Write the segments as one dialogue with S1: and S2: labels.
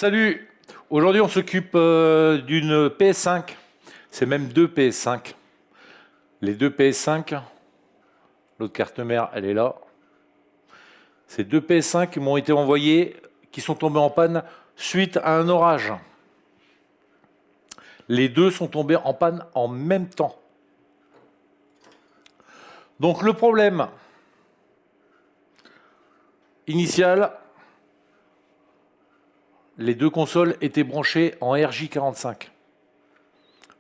S1: Salut! Aujourd'hui, on s'occupe d'une PS5. C'est même deux PS5. Les deux PS5, l'autre carte mère, elle est là. Ces deux PS5 qui m'ont été envoyés, qui sont tombés en panne suite à un orage. Les deux sont tombés en panne en même temps. Donc le problème initial, les deux consoles étaient branchées en RJ45.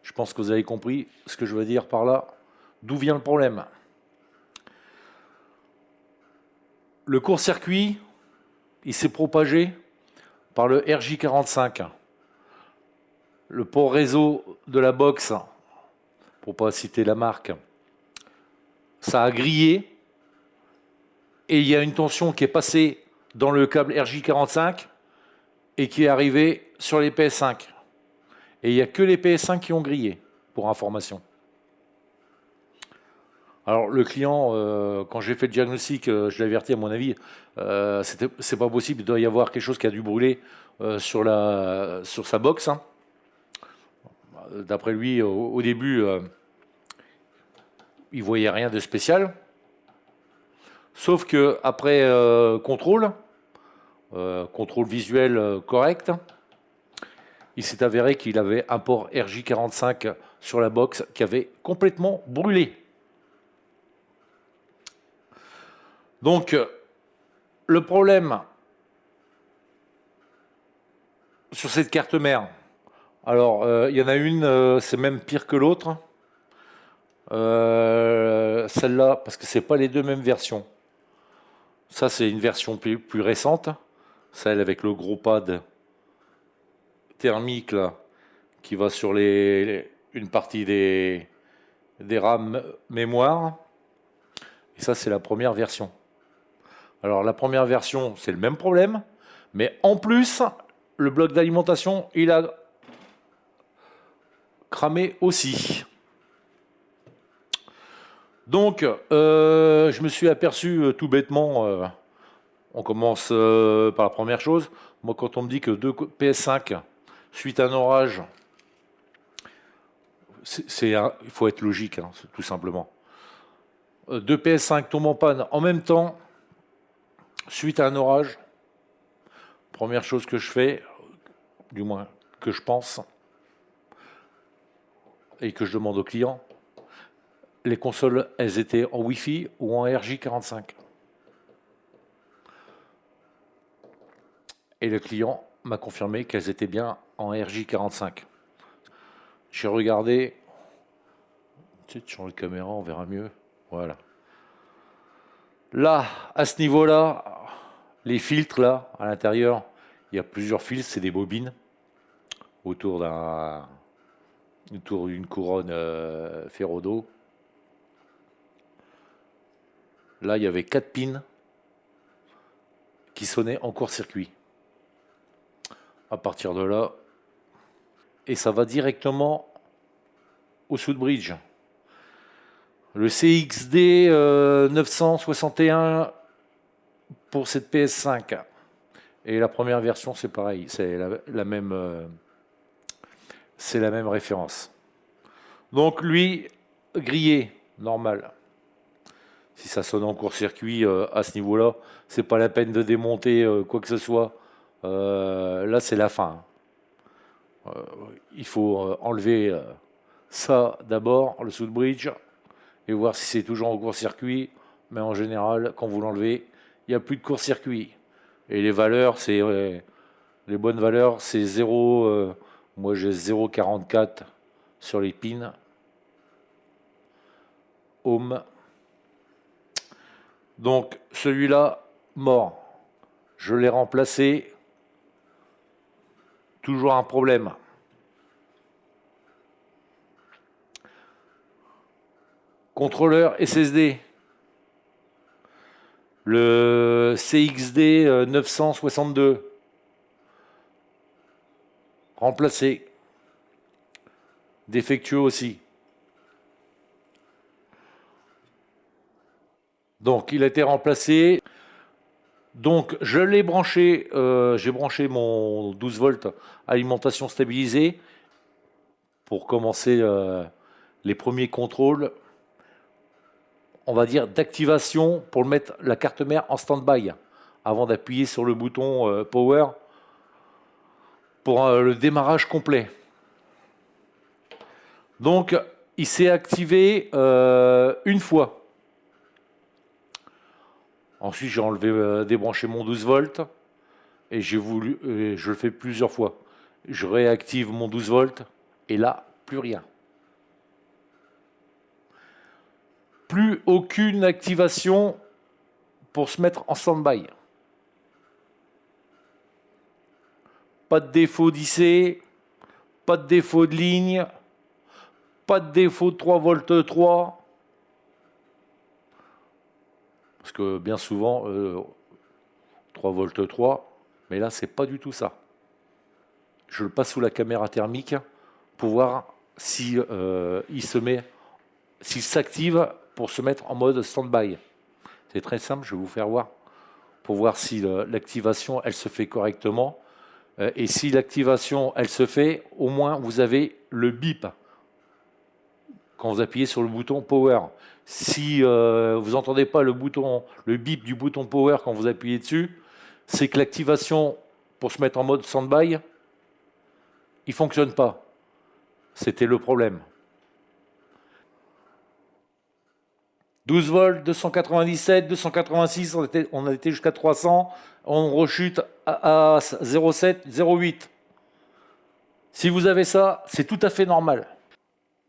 S1: Je pense que vous avez compris ce que je veux dire par là. D'où vient le problème? Le court-circuit, il s'est propagé par le RJ45. Le port réseau de la box, pour ne pas citer la marque, ça a grillé et il y a une tension qui est passée dans le câble RJ45 et qui est arrivée sur les PS5. Et il n'y a que les PS5 qui ont grillé, pour information. Alors le client, quand j'ai fait le diagnostic, je l'ai averti à mon avis, c'est pas possible, il doit y avoir quelque chose qui a dû brûler sur sa box. Hein. D'après lui, au début, il voyait rien de spécial. Sauf que après contrôle visuel correct, il s'est avéré qu'il avait un port RJ45 sur la box qui avait complètement brûlé. Donc, le problème sur cette carte mère, alors il y en a une, c'est même pire que l'autre. Celle-là, parce que c'est pas les deux mêmes versions. Ça, c'est une version plus récente, celle avec le gros pad thermique là, qui va sur une partie des RAM mémoire. Et ça, c'est la première version. Alors, la première version, c'est le même problème, mais en plus, le bloc d'alimentation, il a cramé aussi. Donc, je me suis aperçu tout bêtement, on commence par la première chose. Moi, quand on me dit que deux PS5, suite à un orage, il faut être logique, hein, tout simplement. Deux PS5 tombent en panne en même temps, suite à un orage. Première chose que je fais, du moins que je pense, et que je demande aux clients, les consoles, elles étaient en Wi-Fi ou en RJ45. Et le client m'a confirmé qu'elles étaient bien en RJ45. J'ai regardé, sur la caméra, on verra mieux. Voilà. Là, à ce niveau-là, les filtres, là, à l'intérieur, il y a plusieurs filtres, c'est des bobines autour d'une couronne ferro-dos. Là, il y avait 4 pins qui sonnaient en court-circuit. À partir de là, et ça va directement au Southbridge. Le CXD 961 pour cette PS5. Et la première version, c'est pareil, c'est la même référence. Donc lui, grillé, normal. Si ça sonne en court-circuit à ce niveau-là, c'est pas la peine de démonter quoi que ce soit. Là, c'est la fin. Il faut enlever ça d'abord, le Southbridge, et voir si c'est toujours en court-circuit. Mais en général, quand vous l'enlevez, il n'y a plus de court-circuit. Et les valeurs, les bonnes valeurs, c'est 0. Moi, j'ai 0,44 sur les pins. Ohm. Donc, celui-là, mort. Je l'ai remplacé. Toujours un problème. Contrôleur SSD. Le CXD 962. Remplacé. Défectueux aussi. Donc il a été remplacé. Donc je l'ai branché, j'ai branché mon 12 volts alimentation stabilisée pour commencer les premiers contrôles, on va dire d'activation pour mettre la carte mère en stand-by avant d'appuyer sur le bouton power pour le démarrage complet. Donc il s'est activé une fois. Ensuite j'ai enlevé, débranché mon 12 volts et je le fais plusieurs fois. Je réactive mon 12 volts et là plus rien. Plus aucune activation pour se mettre en stand-by. Pas de défaut d'IC, pas de défaut de ligne, pas de défaut de 3 volts 3. Parce que bien souvent, 3 volts 3, mais là, c'est pas du tout ça. Je le passe sous la caméra thermique pour voir si s'il s'active pour se mettre en mode stand-by. C'est très simple, je vais vous faire voir pour voir si l'activation elle se fait correctement. Et si l'activation elle se fait, au moins vous avez le bip quand vous appuyez sur le bouton power. Si vous n'entendez pas le bip du bouton power quand vous appuyez dessus, c'est que l'activation pour se mettre en mode stand-by, il ne fonctionne pas. C'était le problème. 12 volts, 297, 286, on a été jusqu'à 300, on rechute à 0,7, 0,8. Si vous avez ça, c'est tout à fait normal.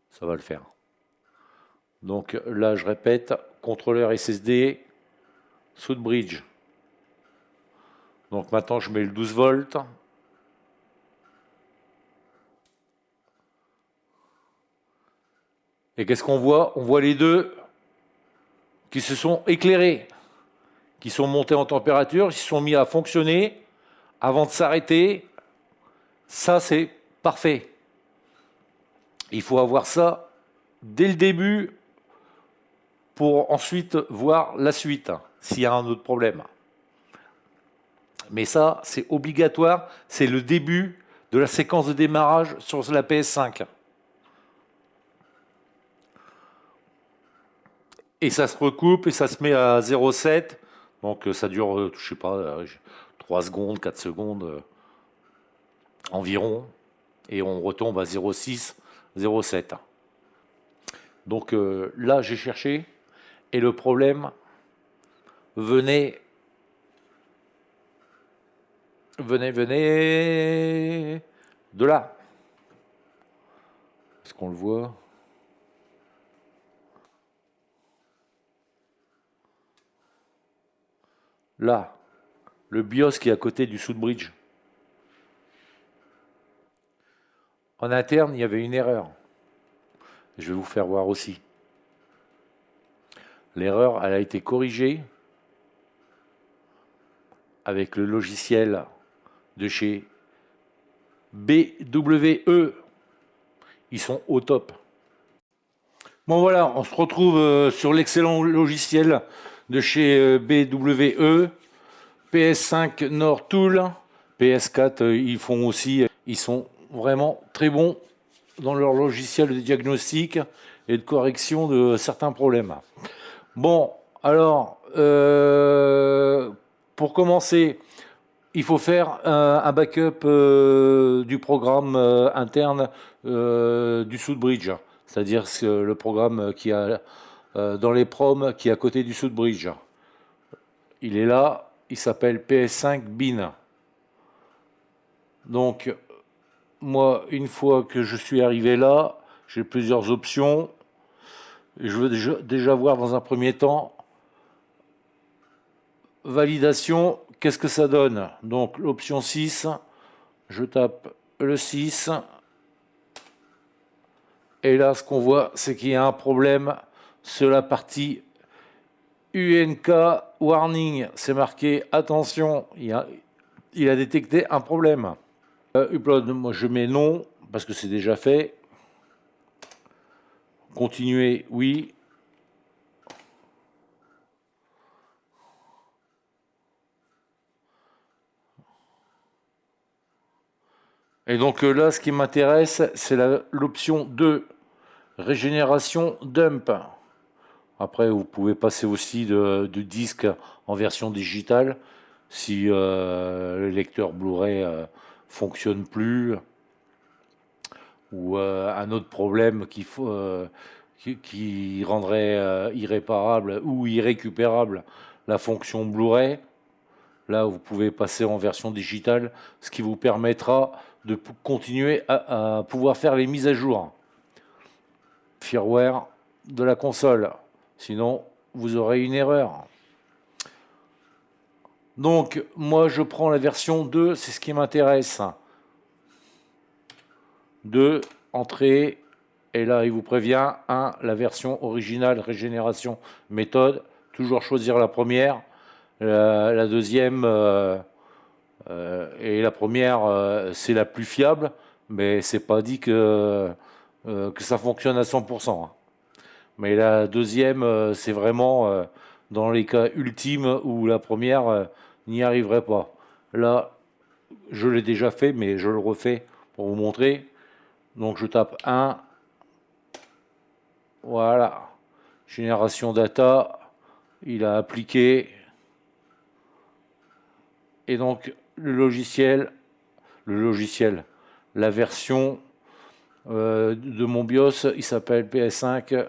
S1: Ça va le faire. Donc là, je répète, contrôleur SSD, Southbridge. Donc maintenant, je mets le 12 volts. Et qu'est-ce qu'on voit? On voit les deux qui se sont éclairés, qui sont montés en température, qui se sont mis à fonctionner avant de s'arrêter. Ça, c'est parfait. Il faut avoir ça dès le début pour ensuite voir la suite, s'il y a un autre problème. Mais ça, c'est obligatoire, c'est le début de la séquence de démarrage sur la PS5. Et ça se recoupe et ça se met à 0,7. Donc ça dure, je sais pas, 3 secondes, 4 secondes environ. Et on retombe à 0,6, 0,7. Donc là, j'ai cherché. Et le problème venait de là. Est-ce qu'on le voit? Là, le BIOS qui est à côté du Southbridge. En interne, il y avait une erreur. Je vais vous faire voir aussi. L'erreur, elle a été corrigée avec le logiciel de chez BWE. Ils sont au top. Bon voilà, on se retrouve sur l'excellent logiciel de chez BWE. PS5 Nord Tool, PS4 ils font aussi, ils sont vraiment très bons dans leur logiciel de diagnostic et de correction de certains problèmes. Bon, alors, pour commencer, il faut faire un backup du programme interne du Southbridge, c'est-à-dire le programme qui a dans les proms qui est à côté du Southbridge. Il est là, il s'appelle PS5 Bin. Donc, moi, une fois que je suis arrivé là, j'ai plusieurs options. Je veux déjà voir dans un premier temps validation, qu'est-ce que ça donne? Donc l'option 6, je tape le 6. Et là, ce qu'on voit, c'est qu'il y a un problème sur la partie UNK warning. C'est marqué, attention, il a détecté un problème. Upload, moi je mets non, parce que c'est déjà fait. Continuer, oui. Et donc là, ce qui m'intéresse, c'est l'option 2, régénération dump. Après, vous pouvez passer aussi de disque en version digitale si le lecteur Blu-ray fonctionne plus, ou un autre problème qui rendrait irréparable ou irrécupérable la fonction Blu-ray. Là, vous pouvez passer en version digitale, ce qui vous permettra de continuer à pouvoir faire les mises à jour firmware de la console. Sinon, vous aurez une erreur. Donc, moi, je prends la version 2, c'est ce qui m'intéresse. 2, entrée, et là, il vous prévient, 1, la version originale, régénération, méthode. Toujours choisir la première. La deuxième et la première, c'est la plus fiable, mais c'est pas dit que ça fonctionne à 100%, hein. Mais la deuxième, c'est vraiment dans les cas ultimes où la première n'y arriverait pas. Là, je l'ai déjà fait, mais je le refais pour vous montrer. Donc je tape 1. Voilà. Génération data. Il a appliqué. Et donc la version de mon BIOS, il s'appelle PS5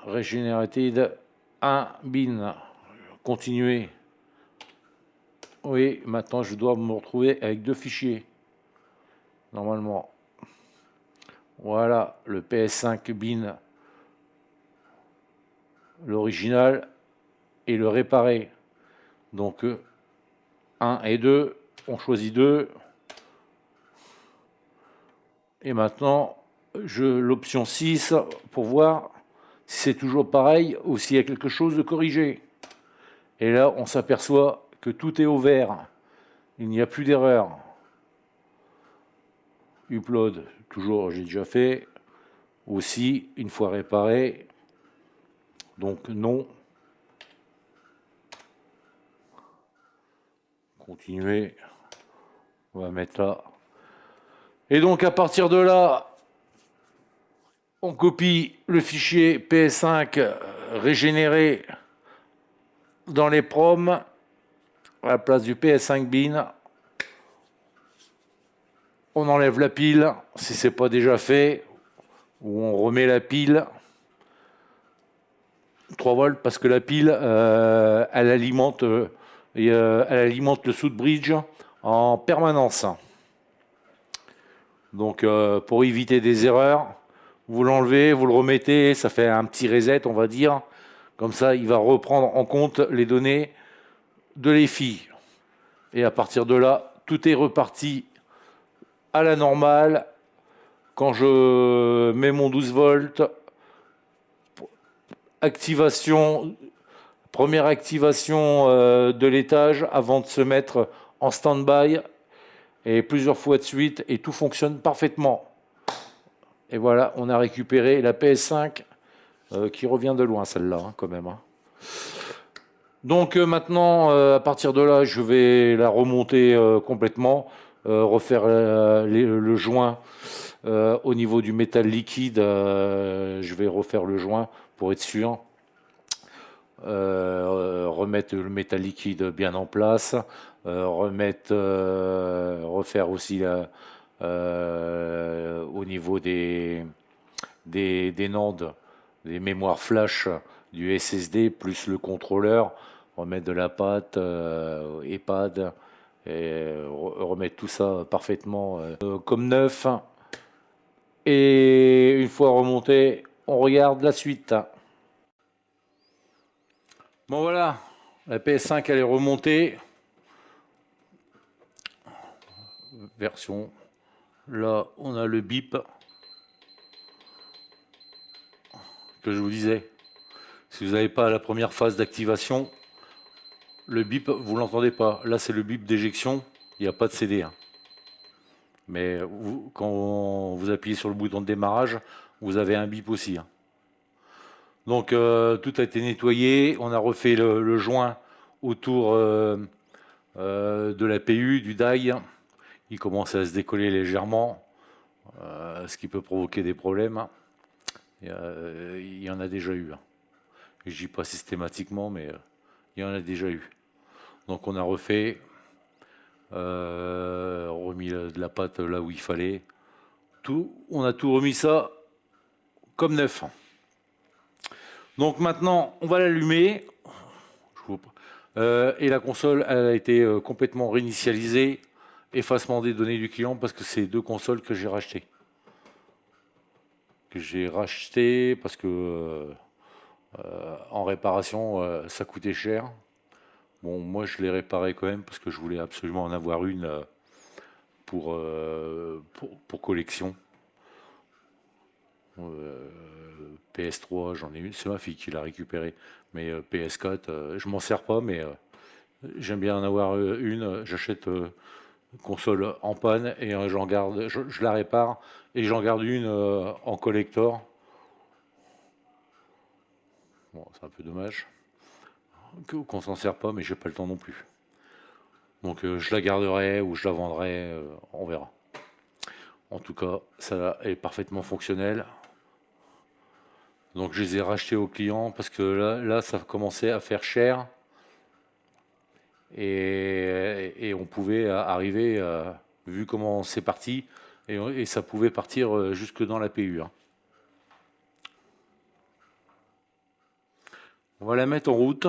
S1: Regenerated 1 bin. Continuer. Oui, maintenant je dois me retrouver avec 2 fichiers. Normalement. Voilà, le PS5 bin, l'original et le réparé. Donc 1 et 2, on choisit 2. Et maintenant, l'option 6 pour voir si c'est toujours pareil ou s'il y a quelque chose de corrigé. Et là, on s'aperçoit que tout est au vert. Il n'y a plus d'erreur. Upload, toujours, j'ai déjà fait. Aussi, une fois réparé. Donc non. Continuer. On va mettre là. Et donc à partir de là, on copie le fichier PS5 régénéré dans les proms à la place du PS5 bin. On enlève la pile si c'est pas déjà fait, ou on remet la pile 3 volts parce que la pile elle alimente le Southbridge en permanence. Donc pour éviter des erreurs, vous l'enlevez, vous le remettez, ça fait un petit reset, on va dire. Comme ça, il va reprendre en compte les données de l'EFI. Et à partir de là, tout est reparti à la normale. Quand je mets mon 12 volts, première activation de l'étage avant de se mettre en stand-by, et plusieurs fois de suite, et tout fonctionne parfaitement. Et voilà, on a récupéré la PS5 qui revient de loin, celle-là, hein, quand même, hein. Donc maintenant, à partir de là, je vais la remonter complètement, refaire le joint au niveau du métal liquide. Je vais refaire le joint pour être sûr. Remettre le métal liquide bien en place, refaire aussi au niveau des NAND, des mémoires flash du SSD plus le contrôleur, remettre de la pâte, EPAD, et remettre tout ça parfaitement comme neuf. Et une fois remonté, on regarde la suite. Bon voilà, la PS5 elle est remontée. Version. Là, on a le bip que je vous disais. Si vous n'avez pas la première phase d'activation, le bip, vous l'entendez pas. Là, c'est le bip d'éjection. Il n'y a pas de CD, hein. Mais quand vous appuyez sur le bouton de démarrage, vous avez un bip aussi, hein. Donc, tout a été nettoyé. On a refait le joint autour de la PU, du die. il commence à se décoller légèrement, ce qui peut provoquer des problèmes. Il y en a déjà eu. Je ne dis pas systématiquement, mais il y en a déjà eu. Donc on a refait, remis de la pâte là où il fallait. On a tout remis ça comme neuf. Donc maintenant, on va l'allumer. Et la console elle a été complètement réinitialisée. Effacement des données du client parce que c'est deux consoles que j'ai rachetées. Parce que en réparation, ça coûtait cher. Bon, moi je l'ai réparé quand même parce que je voulais absolument en avoir une pour collection. PS3, j'en ai une, c'est ma fille qui l'a récupérée. Mais PS4, je m'en sers pas, mais j'aime bien en avoir une. J'achète console en panne et j'en garde, je la répare et j'en garde une en collector. Bon, c'est un peu dommage qu'on s'en sert pas, mais j'ai pas le temps non plus. Donc je la garderai ou je la vendrai, on verra. En tout cas, ça est parfaitement fonctionnel. Donc je les ai rachetés aux clients parce que là ça commençait à faire cher. Et on pouvait arriver, vu comment c'est parti, et ça pouvait partir jusque dans la PU. Hein. On va la mettre en route.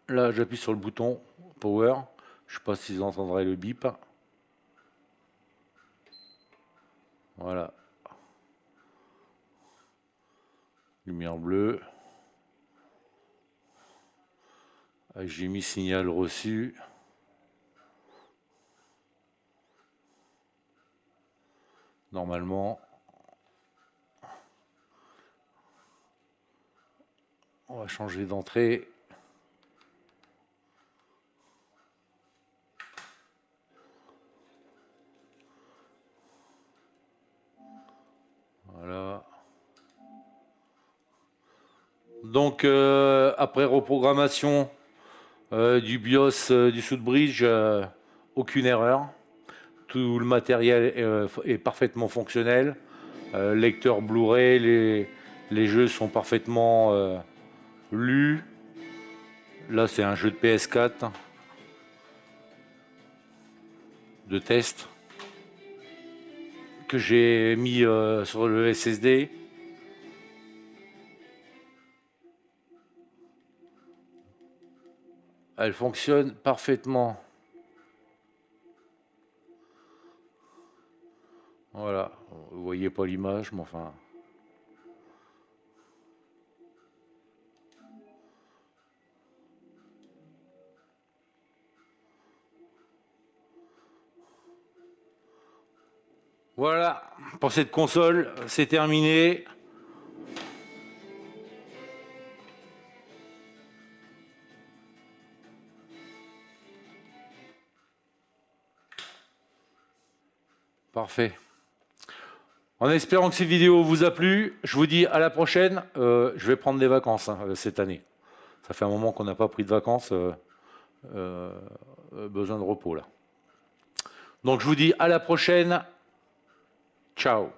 S1: Là, j'appuie sur le bouton Power. Je ne sais pas si vous entendrez le bip. Voilà. Lumière bleue. J'ai mis signal reçu. Normalement, on va changer d'entrée. Voilà. Donc, après reprogrammation du BIOS du Southbridge, aucune erreur. Tout le matériel est parfaitement fonctionnel. Lecteur Blu-ray, les jeux sont parfaitement lus. Là, c'est un jeu de PS4 de test que j'ai mis sur le SSD. Elle fonctionne parfaitement. Voilà, vous voyez pas l'image, mais enfin. Voilà, pour cette console, c'est terminé. Parfait. En espérant que cette vidéo vous a plu, je vous dis à la prochaine. Je vais prendre des vacances cette année. Ça fait un moment qu'on n'a pas pris de vacances. Besoin de repos là. Donc je vous dis à la prochaine. Ciao.